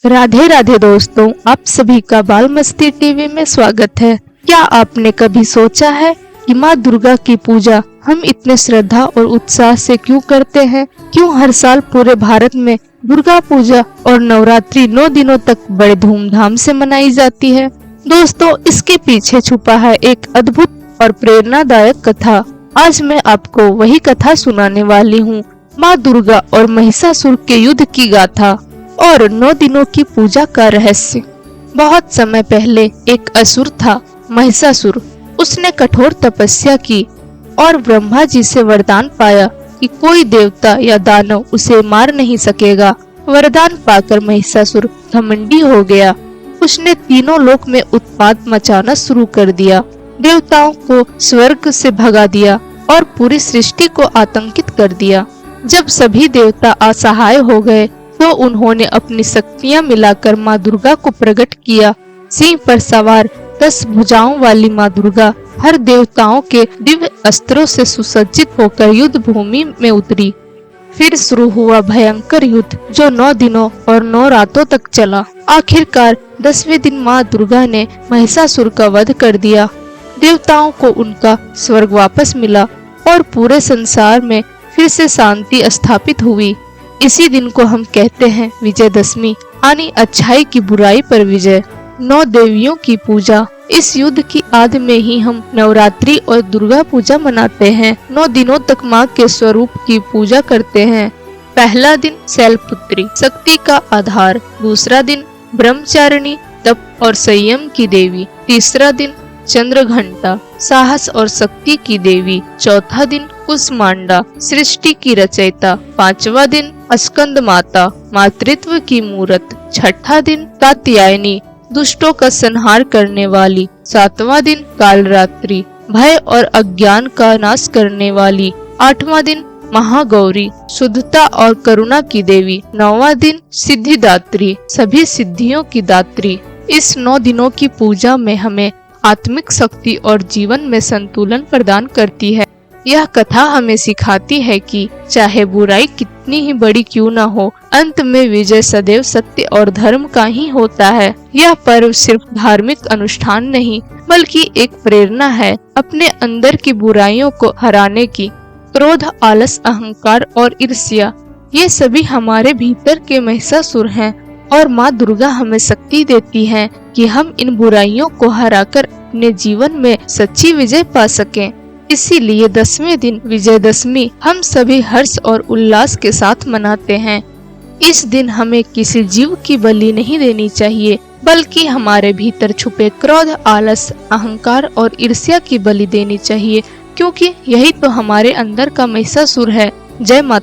राधे राधे दोस्तों, आप सभी का बाल मस्ती टीवी में स्वागत है। क्या आपने कभी सोचा है कि माँ दुर्गा की पूजा हम इतने श्रद्धा और उत्साह से क्यों करते हैं? क्यों हर साल पूरे भारत में दुर्गा पूजा और नवरात्रि 9 दिनों तक बड़े धूमधाम से मनाई जाती है? दोस्तों, इसके पीछे छुपा है एक अद्भुत और प्रेरणादायक कथा। आज मैं आपको वही कथा सुनाने वाली हूँ, माँ दुर्गा और महिषासुर के युद्ध की गाथा और 9 दिनों की पूजा का रहस्य। बहुत समय पहले एक असुर था, महिषासुर। उसने कठोर तपस्या की और ब्रह्मा जी से वरदान पाया कि कोई देवता या दानव उसे मार नहीं सकेगा। वरदान पाकर महिषासुर घमंडी हो गया। उसने तीनों लोक में उत्पात मचाना शुरू कर दिया, देवताओं को स्वर्ग से भगा दिया और पूरी सृष्टि को आतंकित कर दिया। जब सभी देवता असहाय हो गए तो उन्होंने अपनी शक्तियां मिलाकर माँ दुर्गा को प्रकट किया। सिंह पर सवार 10 भुजाओं वाली माँ दुर्गा हर देवताओं के दिव्य अस्त्रों से सुसज्जित होकर युद्ध भूमि में उतरी। फिर शुरू हुआ भयंकर युद्ध जो 9 दिनों और 9 रातों तक चला। आखिरकार 10वें दिन माँ दुर्गा ने महिषासुर का वध कर दिया। देवताओं को उनका स्वर्ग वापस मिला और पूरे संसार में फिर से शांति स्थापित हुई। इसी दिन को हम कहते हैं विजयदशमी, यानी अच्छाई की बुराई पर विजय। 9 देवियों की पूजा। इस युद्ध की आद में ही हम नवरात्रि और दुर्गा पूजा मनाते हैं। 9 दिनों तक माँ के स्वरूप की पूजा करते हैं। पहला दिन शैलपुत्री, शक्ति का आधार। दूसरा दिन ब्रह्मचारिणी, तप और संयम की देवी। तीसरा दिन चंद्रघंटा, साहस और शक्ति की देवी। चौथा दिन कुसमांडा, सृष्टि की रचयिता। पांचवा दिन स्कंद माता, मातृत्व की मूरत। छठा दिन कात्यायनी, दुष्टों का संहार करने वाली। सातवां दिन कालरात्रि, भय और अज्ञान का नाश करने वाली। आठवां दिन महागौरी, शुद्धता और करुणा की देवी। 9वां दिन सिद्धिदात्री, सभी सिद्धियों की दात्री। इस 9 दिनों की पूजा में हमें आत्मिक शक्ति और जीवन में संतुलन प्रदान करती है। यह कथा हमें सिखाती है कि चाहे बुराई कितनी ही बड़ी क्यों न हो, अंत में विजय सदैव सत्य और धर्म का ही होता है। यह पर्व सिर्फ धार्मिक अनुष्ठान नहीं, बल्कि एक प्रेरणा है अपने अंदर की बुराइयों को हराने की। क्रोध, आलस, अहंकार और ईर्ष्या, ये सभी हमारे भीतर के महिषासुर हैं और माँ दुर्गा हमें शक्ति देती है कि हम इन बुराइयों को हराकर अपने जीवन में सच्ची विजय पा सकें। इसीलिए 10वें दिन विजयदशमी हम सभी हर्ष और उल्लास के साथ मनाते हैं। इस दिन हमें किसी जीव की बलि नहीं देनी चाहिए, बल्कि हमारे भीतर छुपे क्रोध, आलस, अहंकार और ईर्ष्या की बलि देनी चाहिए, क्योंकि यही तो हमारे अंदर का महिषासुर है। जय माता।